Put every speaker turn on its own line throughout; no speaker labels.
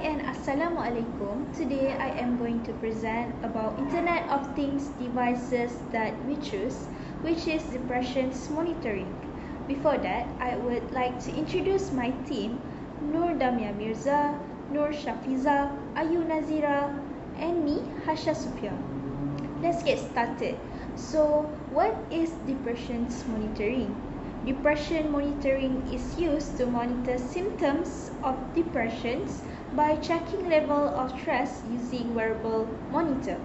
and Assalamualaikum. Today I am going to present about Internet of Things devices that we choose, which is depression's monitoring. Before that, I would like to introduce my team, Nur Damia Mirza, Nur Shafiza, Ayu Nazira, and me, Hasha Supia. Let's get started. So, what is depression's monitoring? Depression monitoring is used to monitor symptoms of depressions by checking level of stress using wearable monitor,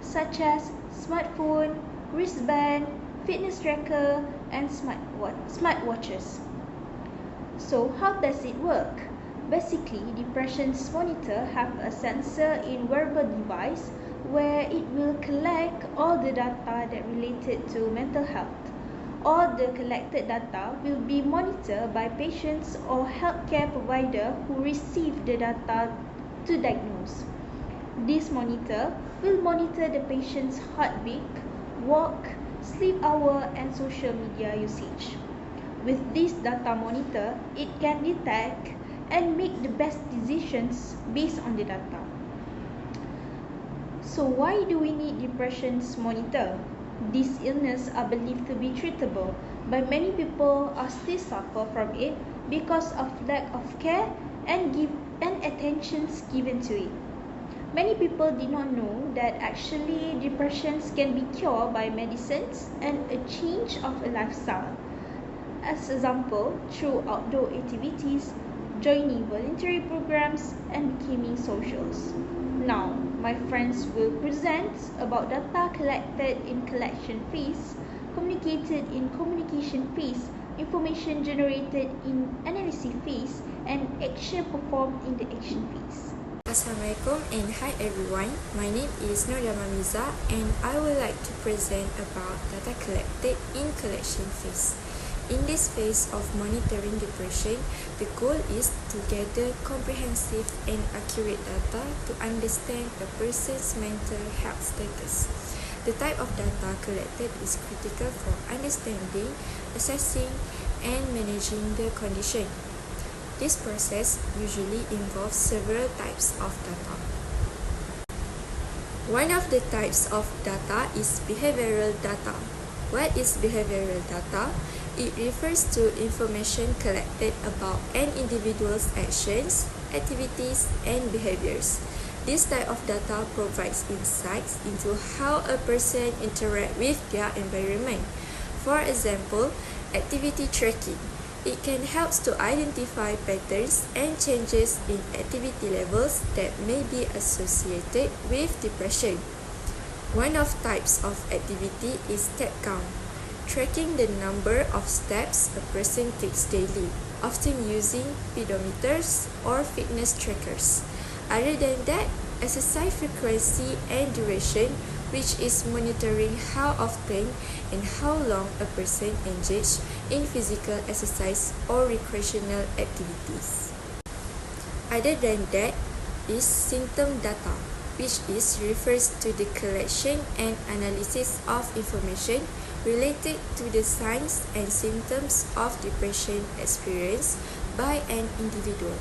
such as smartphone, wristband, fitness tracker, and smartwatches. So, how does it work? Basically, depression's monitor have a sensor in wearable device where it will collect all the data that related to mental health. All the collected data will be monitored by patients or healthcare provider who receive the data to diagnose. This monitor will monitor the patient's heartbeat, walk, sleep hour, and social media usage. With this data monitor, it can detect and make the best decisions based on the data. So why do we need depression's monitor? These illnesses are believed to be treatable, but many people are still suffer from it because of lack of care and attention given to it. Many people did not know that actually depressions can be cured by medicines and a change of a lifestyle. As example, through outdoor activities, joining voluntary programs, and becoming socials. Now, my friends will present about data collected in collection phase, communicated in communication phase, information generated in analysis phase, and action performed in the action phase.
Assalamualaikum and hi everyone. My name is Nur Damia and I would like to present about data collected in collection phase. In this phase of monitoring depression, the goal is to gather comprehensive and accurate data to understand a person's mental health status. The type of data collected is critical for understanding, assessing, and managing the condition. This process usually involves several types of data. One of the types of data is behavioral data. What is behavioral data? It refers to information collected about an individual's actions, activities, and behaviors. This type of data provides insights into how a person interacts with their environment. For example, activity tracking. It can help to identify patterns and changes in activity levels that may be associated with depression. One of types of activity is step count, tracking the number of steps a person takes daily, often using pedometers or fitness trackers. Other than that, exercise frequency and duration, which is monitoring how often and how long a person engages in physical exercise or recreational activities. Other than that is symptom data, which refers to the collection and analysis of information related to the signs and symptoms of depression experienced by an individual.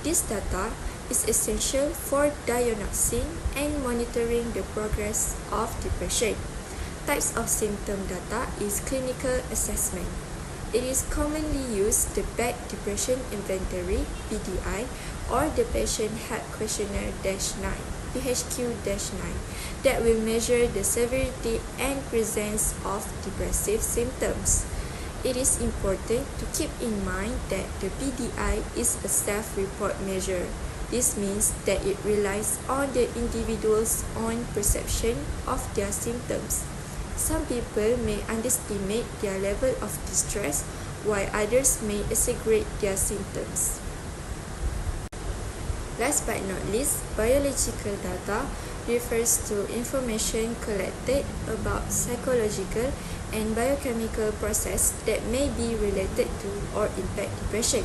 This data is essential for diagnosing and monitoring the progress of depression. Types of symptom data is clinical assessment. It is commonly used the Back Depression Inventory (BDI) or the Patient Health Questionnaire-9 (PHQ-9) that will measure the severity and presence of depressive symptoms. It is important to keep in mind that the BDI is a self-report measure. This means that it relies on the individual's own perception of their symptoms. Some people may underestimate their level of distress, while others may exaggerate their symptoms. Last but not least, biological data refers to information collected about psychological and biochemical processes that may be related to or impact depression.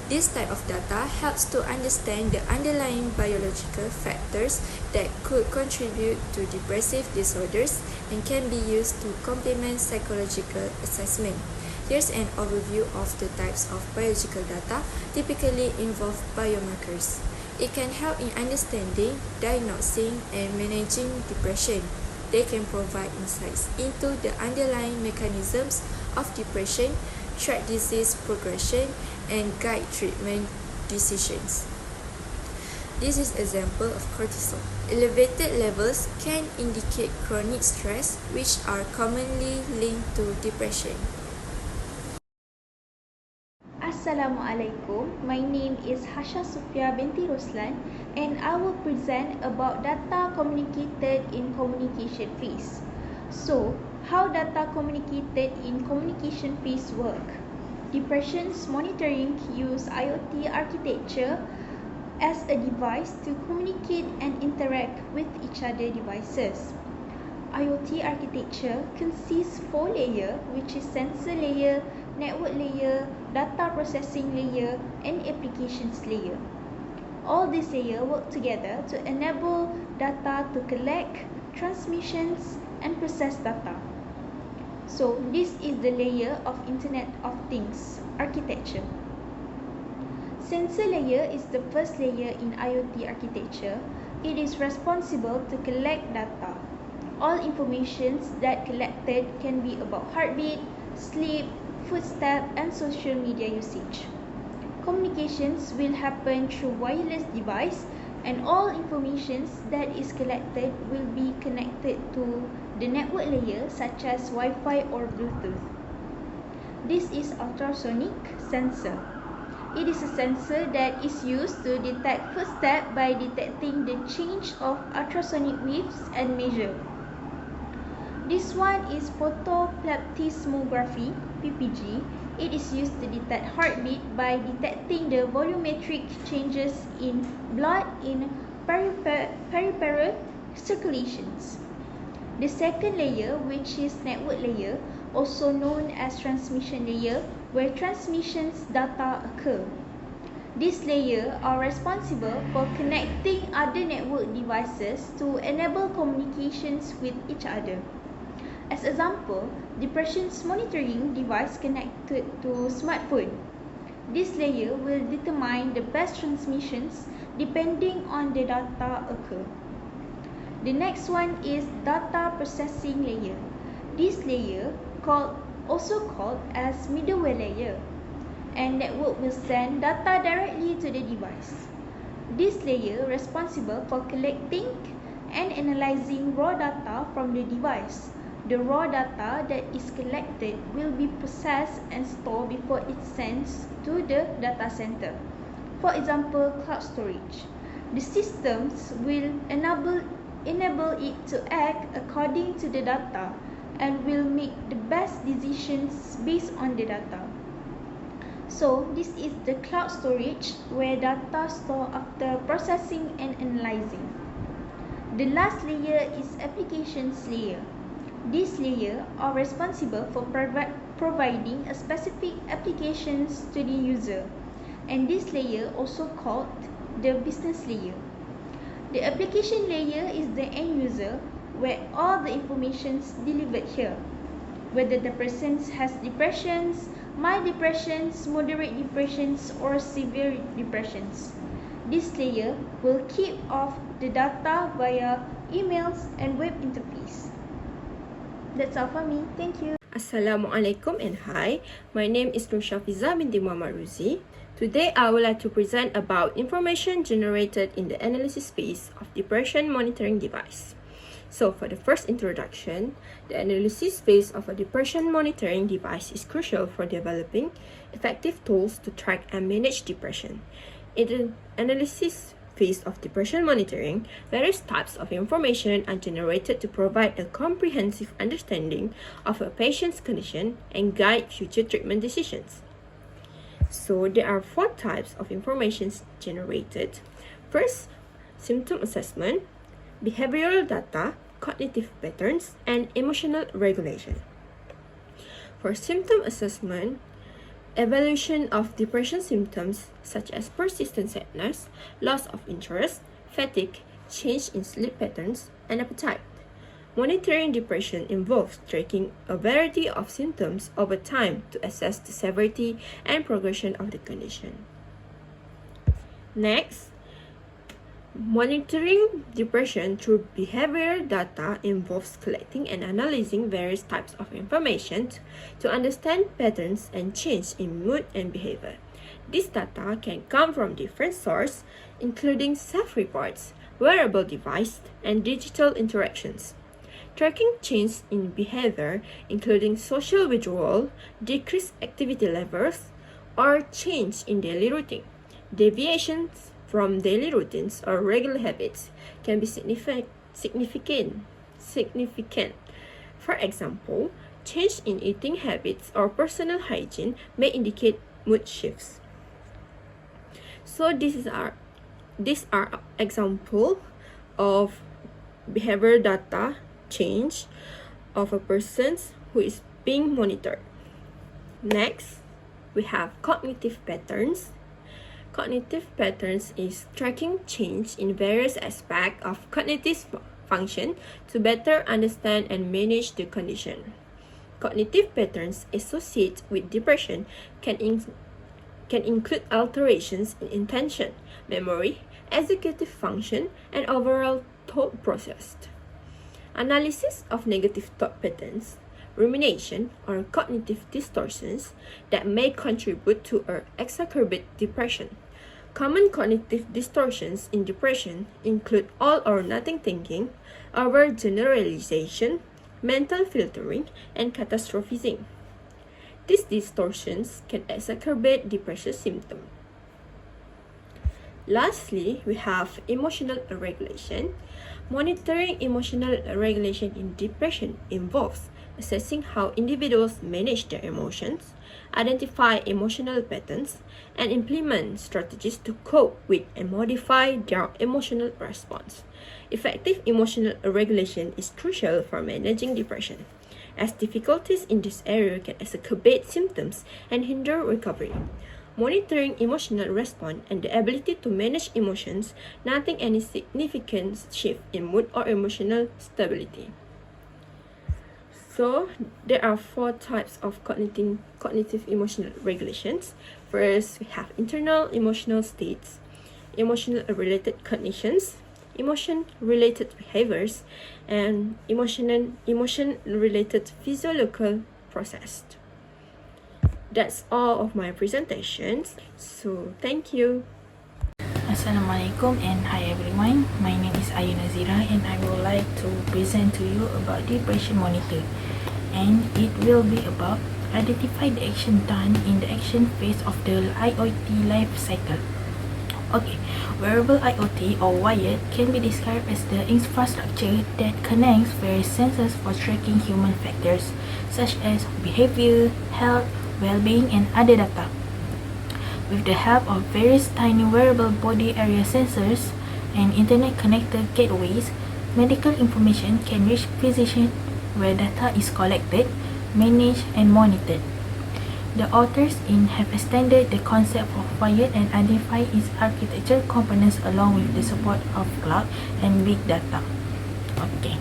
This type of data helps to understand the underlying biological factors that could contribute to depressive disorders and can be used to complement psychological assessment. Here's an overview of the types of biological data typically involve biomarkers. It can help in understanding, diagnosing, and managing depression. They can provide insights into the underlying mechanisms of depression, track disease progression, and guide treatment decisions. This is an example of cortisol. Elevated levels can indicate chronic stress, which are commonly linked to depression.
Assalamualaikum. My name is Hasha Sufia binti Roslan and I will present about data communicated in communication phase. So, how data communicated in communication phase work? Depression's monitoring use IoT architecture as a device to communicate and interact with each other devices. IoT architecture consists 4 layers, which is sensor layer, network layer, data processing layer, and applications layer. All these layers work together to enable data to collect, transmissions, and process data. So this is the layer of Internet of Things architecture. Sensor layer is the first layer in IoT architecture. It is responsible to collect data. All information that collected can be about heartbeat, sleep, footstep, and social media usage. Communications will happen through wireless device and all information that is collected will be connected to the network layer such as Wi-Fi or Bluetooth. This is ultrasonic sensor. It is a sensor that is used to detect footstep by detecting the change of ultrasonic waves and measure. This one is photoplethysmography, PPG. It is used to detect heartbeat by detecting the volumetric changes in blood in peripheral circulations. The second layer, which is network layer, also known as transmission layer, where transmissions data occur. These layers are responsible for connecting other network devices to enable communications with each other. As example, depression's monitoring device connected to smartphone. This layer will determine the best transmissions depending on the data occur. The next one is data processing layer. This layer also called as middleware layer, and network will send data directly to the device. This layer responsible for collecting and analyzing raw data from the device. The raw data that is collected will be processed and stored before it sends to the data center. For example, cloud storage. The systems will enable it to act according to the data and will make the best decisions based on the data. So, this is the cloud storage where data stored after processing and analyzing. The last layer is applications layer. These layers are responsible for providing a specific applications to the user, and this layer also called the business layer. The application layer is the end user where all the information is delivered here. Whether the person has depressions, mild depressions, moderate depressions, or severe depressions. This layer will keep off the data via emails and web interface. That's all for me. Thank you.
Assalamualaikum and hi. My name is Nur Shafiza binti Muhammad Ruzi. Today I would like to present about information generated in the analysis phase of depression monitoring device. So for the first introduction, the analysis phase of a depression monitoring device is crucial for developing effective tools to track and manage depression. In the analysis phase of depression monitoring, various types of information are generated to provide a comprehensive understanding of a patient's condition and guide future treatment decisions. So there are 4 types of information generated. First, symptom assessment, behavioral data, cognitive patterns, and emotional regulation. For symptom assessment, evaluation of depression symptoms such as persistent sadness, loss of interest, fatigue, change in sleep patterns, and appetite. Monitoring depression involves tracking a variety of symptoms over time to assess the severity and progression of the condition. Next, Monitoring depression through behavioral data involves collecting and analyzing various types of information to understand patterns and change in mood and behavior. This data can come from different sources, including self-reports, wearable devices, and digital interactions. Tracking change in behavior, including social withdrawal, decreased activity levels, or change in daily routine. Deviations from daily routines or regular habits can be significant. For example, change in eating habits or personal hygiene may indicate mood shifts. So these are example of behavioral data change of a person who is being monitored. Next, we have cognitive patterns. Cognitive patterns is tracking change in various aspects of cognitive function to better understand and manage the condition. Cognitive patterns associated with depression can include alterations in intention, memory, executive function, and overall thought process. Analysis of negative thought patterns, rumination, or cognitive distortions that may contribute to or exacerbate depression. Common cognitive distortions in depression include all or nothing thinking, overgeneralization, mental filtering, and catastrophizing. These distortions can exacerbate depression symptoms. Lastly, we have emotional regulation. Monitoring emotional regulation in depression involves assessing how individuals manage their emotions, identify emotional patterns, and implement strategies to cope with and modify their emotional response. Effective emotional regulation is crucial for managing depression, as difficulties in this area can exacerbate symptoms and hinder recovery. Monitoring emotional response and the ability to manage emotions, noting any significant shift in mood or emotional stability. So, there are 4 types of cognitive emotional regulations. First, we have internal emotional states, emotional-related conditions, emotion-related behaviors, and emotion-related physiological process. That's all of my presentations. So, thank you.
Assalamualaikum and hi everyone. My name is Ayu Nazira and I would like to present to you about depression monitor, and it will be about identify the action done in the action phase of the IoT life cycle. Okay, wearable IoT or wired can be described as the infrastructure that connects various sensors for tracking human factors such as behavior, health, well-being, and other data. With the help of various tiny wearable body area sensors and internet-connected gateways, medical information can reach physicians where data is collected, managed, and monitored. The authors have extended the concept of wired and identified its architecture components along with the support of cloud and big data. Okay.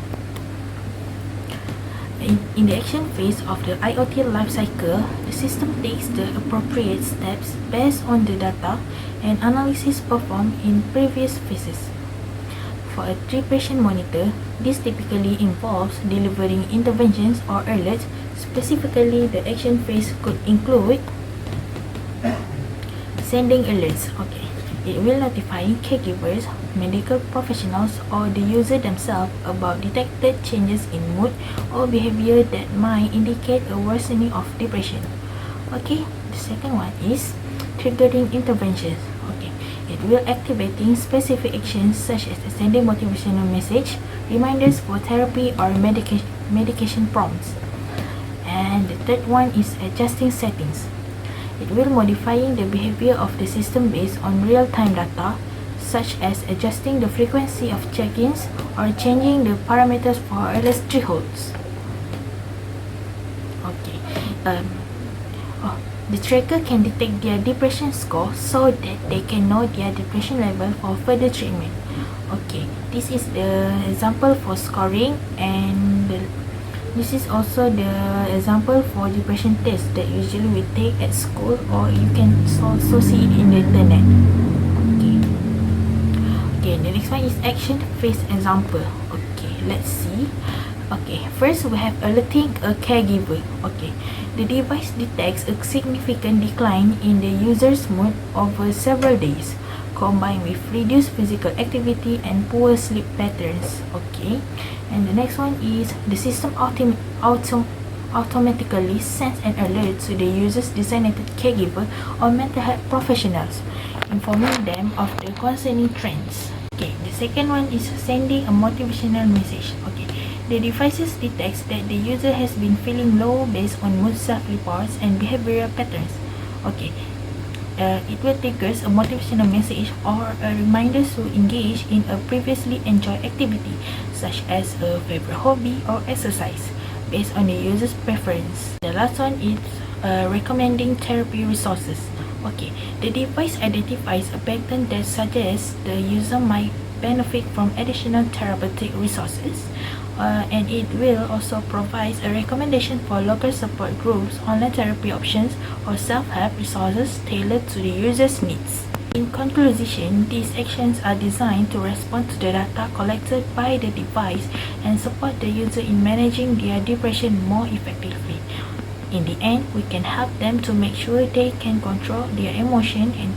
In the action phase of the IoT lifecycle, the system takes the appropriate steps based on the data and analysis performed in previous phases. For a depression monitor, this typically involves delivering interventions or alerts. Specifically, the action phase could include sending alerts. Okay. It will notify caregivers, medical professionals, or the user themselves about detected changes in mood or behavior that might indicate a worsening of depression. Okay, the second one is triggering interventions. Okay, it will activating specific actions such as sending motivational message, reminders for therapy, or medication prompts. And the third one is adjusting settings. It will modifying the behavior of the system based on real-time data, such as adjusting the frequency of check-ins or changing the parameters for alerts thresholds. Okay. The tracker can detect their depression score so that they can know their depression level for further treatment. Okay, this is the example for scoring, and this is also the example for depression test that usually we take at school, or you can also see it in the internet. Okay, Okay, the next one is action phase example. Okay, let's see. Okay, first we have alerting a caregiver. Okay, the device detects a significant decline in the user's mood over several days, combined with reduced physical activity and poor sleep patterns. Okay, and the next one is the system automatically sends an alert to the user's designated caregiver or mental health professionals, informing them of the concerning trends. Okay, the second one is sending a motivational message. Okay, the devices detects that the user has been feeling low based on mood self-reports and behavioral patterns. Okay, it will trigger a motivational message or a reminder to engage in a previously enjoyed activity, such as a favorite hobby or exercise, based on the user's preference. The last one is recommending therapy resources. Okay, the device identifies a pattern that suggests the user might benefit from additional therapeutic resources, and it will also provide a recommendation for local support groups, online therapy options, or self-help resources tailored to the user's needs. In conclusion, these actions are designed to respond to the data collected by the device and support the user in managing their depression more effectively. In the end, we can help them to make sure they can control their emotion and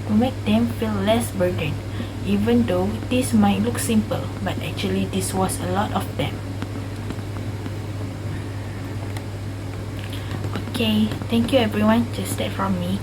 to make them feel less burdened, even though this might look simple, but actually this was a lot of them. Okay, thank you everyone, just that from me.